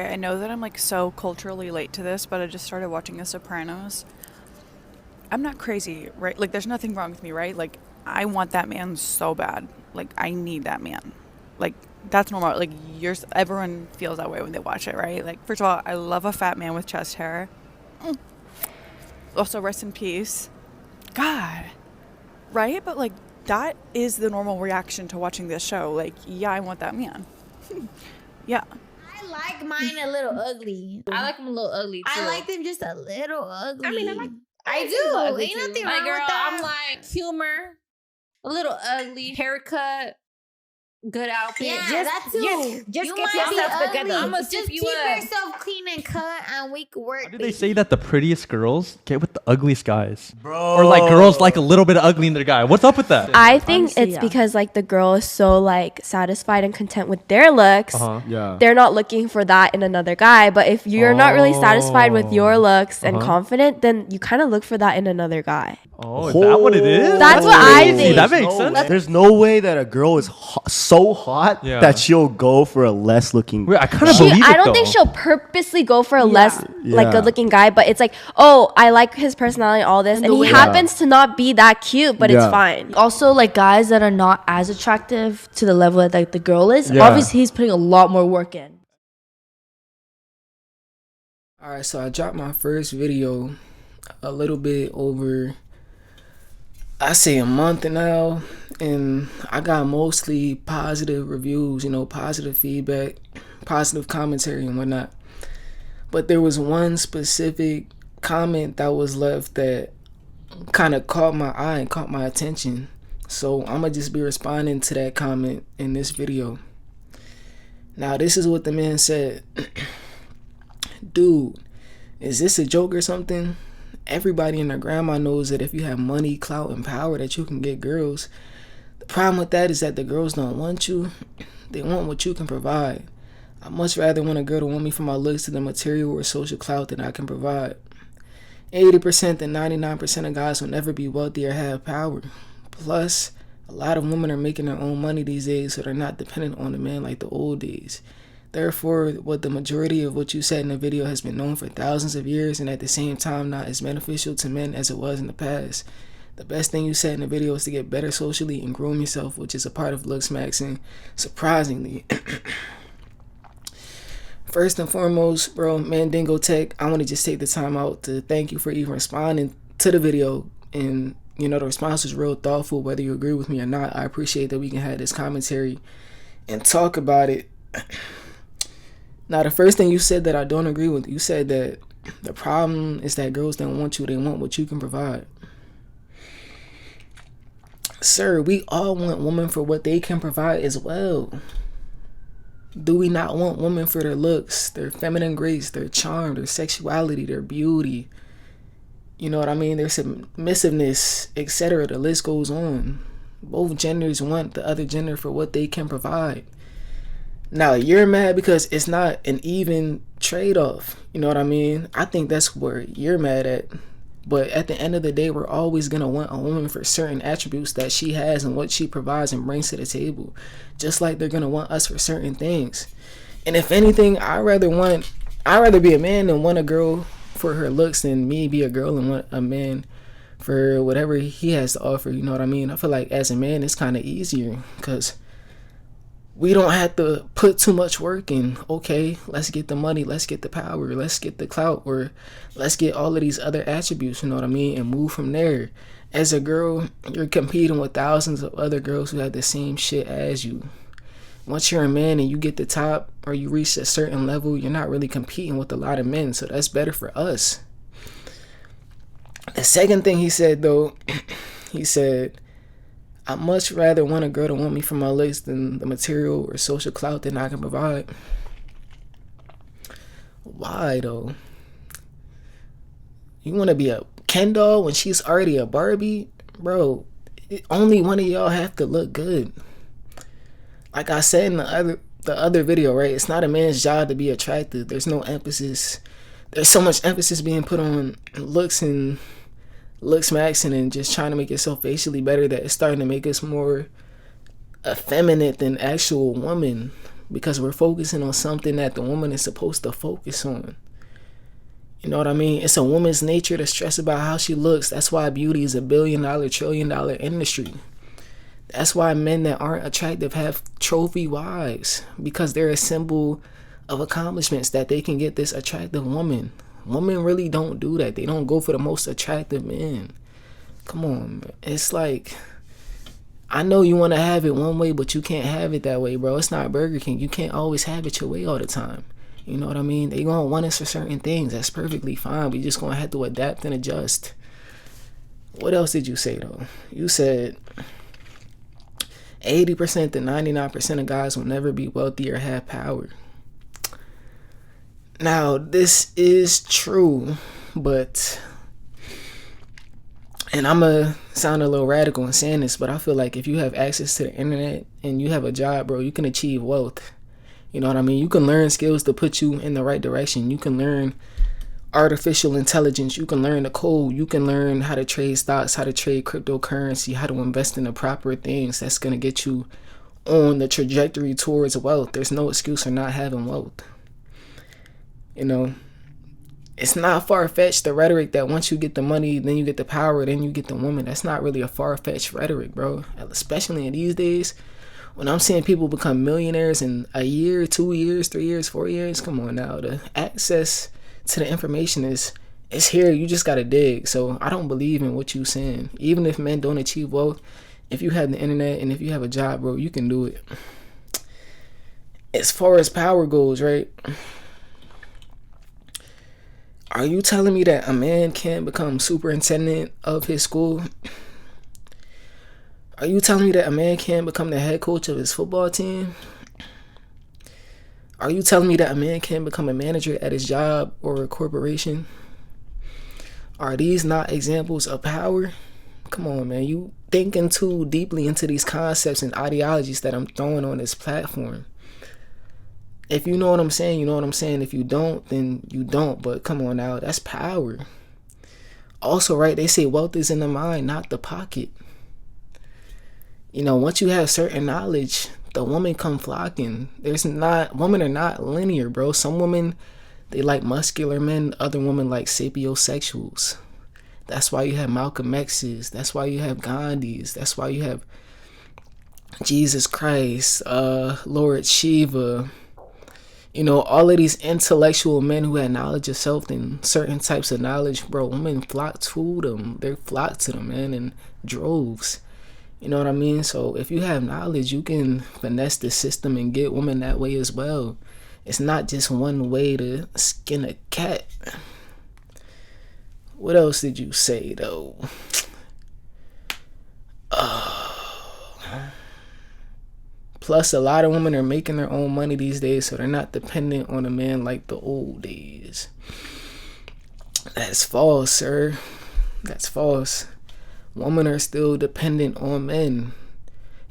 I know that I'm like so culturally late to this, but I just started watching The Sopranos. I'm not crazy, right? Like, there's nothing wrong with me, right? Like, I want that man so bad. Like, I need that man. Like, that's normal. Like, everyone feels that way when they watch it, right? Like, first of all, I love a fat man with chest hair. Also, rest in peace. God. Right? But, like, that is the normal reaction to watching this show. Like, yeah, I want that man. Yeah. I like mine a little ugly. I like them a little ugly too. I like them just a little ugly. I mean, I do. Ain't nothing wrong girl, with that. I'm like humor, a little ugly, haircut, good outfit. Yeah, that too. Just you get might be yourself ugly. together. I'ma Just sip keep you up. yourself clean and cut, and we can work. Why do they say that the prettiest girls get with the ugliest guys? Bro. Or like girls like a little bit of ugly in their guy. What's up with that? I think Honestly, it's yeah. because like the girl is so like satisfied and content with their looks. Yeah. They're not looking for that in another guy. But if you're not really satisfied with your looks and confident, then you kind of look for that in another guy. Oh, is that what it is? That's what I Crazy. think. That makes sense. There's no way that a girl is so hot Yeah. that she'll go for a less looking. Wait, I kind of believe it I don't think though. she'll purposely go for a less like Yeah. good looking guy, but it's like, oh, I like his personality, all this, and he happens to not be that cute, but it's Yeah. fine. Also, like guys that are not as attractive to the level that like the girl is, Yeah. obviously he's putting a lot more work in. Alright, so I dropped my first video a little bit over, I say a month now, and I got mostly positive reviews, you know, positive feedback, positive commentary and whatnot. But there was one specific comment that was left that kind of caught my eye and caught my attention. So I'm gonna just be responding to that comment in this video. Now, this is what the man said. Dude, is this a joke or something? Everybody and their grandma knows that if you have money, clout, and power that you can get girls. The problem with that is that the girls don't want you. They want what you can provide. I much rather want a girl to want me for my looks than the material or social clout that I can provide. 80% and 99% of guys will never be wealthy or have power. Plus, a lot of women are making their own money these days, so they're not dependent on a man like the old days. Therefore, what the majority of what you said in the video has been known for thousands of years and at the same time not as beneficial to men as it was in the past. The best thing you said in the video is to get better socially and groom yourself, which is a part of Looksmaxxing, surprisingly. First and foremost, bro, Mandingo Tech, I want to just take the time out to thank you for even responding to the video. And, you know, the response was real thoughtful, whether you agree with me or not. I appreciate that we can have this commentary and talk about it. Now, the first thing you said that I don't agree with, you said that the problem is that girls don't want you, they want what you can provide. Sir, we all want women for what they can provide as well. Do we not want women for their looks, their feminine grace, their charm, their sexuality, their beauty? You know what I mean? Their submissiveness, etc. The list goes on. Both genders want the other gender for what they can provide. Now, you're mad because it's not an even trade-off. You know what I mean? I think that's where you're mad at. But at the end of the day, we're always going to want a woman for certain attributes that she has and what she provides and brings to the table. Just like they're going to want us for certain things. And if anything, I'd rather be a man than want a girl for her looks than me be a girl and want a man for whatever he has to offer. You know what I mean? I feel like as a man, it's kind of easier because we don't have to put too much work in. Okay, let's get the money, let's get the power, let's get the clout, or let's get all of these other attributes, you know what I mean, and move from there. As a girl, you're competing with thousands of other girls who have the same shit as you. Once you're a man and you get the top or you reach a certain level, you're not really competing with a lot of men, so that's better for us. The second thing he said, though, he said, I much rather want a girl to want me for my looks than the material or social clout that I can provide. Why, though? You want to be a Ken doll when she's already a Barbie? Bro, only one of y'all have to look good. Like I said in the other video, right? It's not a man's job to be attractive. There's no emphasis. There's so much emphasis being put on looks and Looksmaxxing and just trying to make yourself facially better that it's starting to make us more effeminate than actual women. because we're focusing on something that the woman is supposed to focus on. You know what I mean? It's a woman's nature to stress about how she looks. That's why beauty is a $1 billion, $1 trillion industry. That's why men that aren't attractive have trophy wives, because they're a symbol of accomplishments that they can get this attractive woman. Women really don't do that. They don't go for the most attractive men. Come on, man. It's like, I know you want to have it one way, but you can't have it that way, bro. It's not Burger King. You can't always have it your way all the time. You know what I mean? They gonna want us for certain things. That's perfectly fine. We just gonna have to adapt and adjust. What else did you say, though? You said 80% to 99% of guys will never be wealthy or have power. Now, this is true, but, and I'm going to sound a little radical in saying this, but I feel like if you have access to the internet and you have a job, bro, you can achieve wealth. You know what I mean? You can learn skills to put you in the right direction. You can learn artificial intelligence. You can learn the code. You can learn how to trade stocks, how to trade cryptocurrency, how to invest in the proper things that's going to get you on the trajectory towards wealth. There's no excuse for not having wealth. You know, it's not far-fetched, the rhetoric that once you get the money, then you get the power, then you get the woman. That's not really a far-fetched rhetoric, bro. Especially in these days, when I'm seeing people become millionaires in a year, 2 years, 3 years, 4 years. Come on now. The access to the information is here. You just got to dig. So I don't believe in what you're saying. Even if men don't achieve wealth, if you have the internet and if you have a job, bro, you can do it. As far as power goes, right? Are you telling me that a man can't become superintendent of his school? Are you telling me that a man can't become the head coach of his football team? Are you telling me that a man can't become a manager at his job or a corporation? Are these not examples of power? Come on, man. You thinking too deeply into these concepts and ideologies that I'm throwing on this platform. If you know what I'm saying, you know what I'm saying. If you don't, then you don't. But come on now, that's power. Also, right, they say wealth is in the mind, not the pocket. You know, once you have certain knowledge, the women come flocking. Women are not linear, bro. Some women, they like muscular men. Other women like sapiosexuals. That's why you have Malcolm X's. That's why you have Gandhis. That's why you have Jesus Christ, Lord Shiva. You know, all of these intellectual men who had knowledge of self and certain types of knowledge, bro, women flock to them. They flock to them, man, in droves. You know what I mean? So if you have knowledge, you can finesse the system and get women that way as well. It's not just one way to skin a cat. What else did you say, though? Plus, a lot of women are making their own money these days, so they're not dependent on a man like the old days. That's false, sir. That's false. Women are still dependent on men.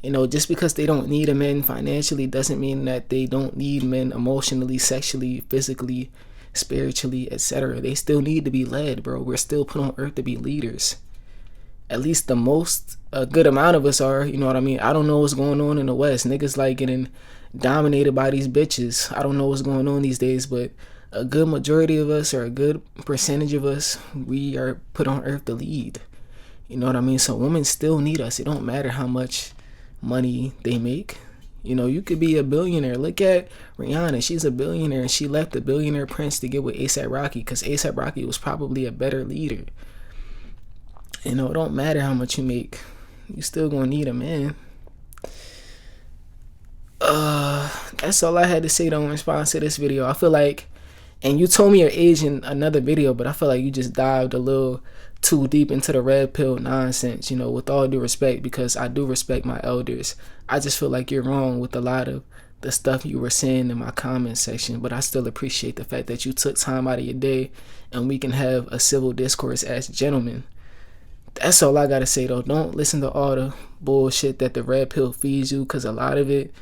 You know, just because they don't need a man financially doesn't mean that they don't need men emotionally, sexually, physically, spiritually, etc. They still need to be led, bro. We're still put on earth to be leaders. At least a good amount of us are, you know what I mean? I don't know what's going on in the West. Niggas like getting dominated by these bitches. I don't know what's going on these days, but a good majority of us, or a good percentage of us, we are put on earth to lead. You know what I mean? So women still need us. It don't matter how much money they make. You know, you could be a billionaire. Look at Rihanna. She's a billionaire, and she left the billionaire prince to get with A$AP Rocky because A$AP Rocky was probably a better leader. You know, it don't matter how much you make. You still gonna need a man. That's all I had to say though in response to this video. I feel like, and you told me your age in another video, but I feel like you just dived a little too deep into the red pill nonsense, you know, with all due respect, because I do respect my elders. I just feel like you're wrong with a lot of the stuff you were saying in my comment section, but I still appreciate the fact that you took time out of your day and we can have a civil discourse as gentlemen. That's all I gotta say though. Don't listen to all the bullshit that the red pill feeds you, because a lot of it,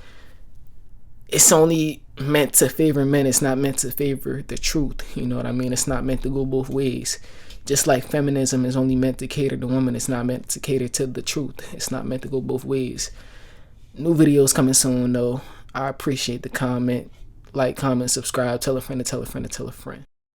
it's only meant to favor men. It's not meant to favor the truth. You know what I mean? It's not meant to go both ways. Just like feminism is only meant to cater to women, it's not meant to cater to the truth. It's not meant to go both ways. New videos coming soon though. I appreciate the comment. Like, comment, subscribe, tell a friend to tell a friend to tell a friend.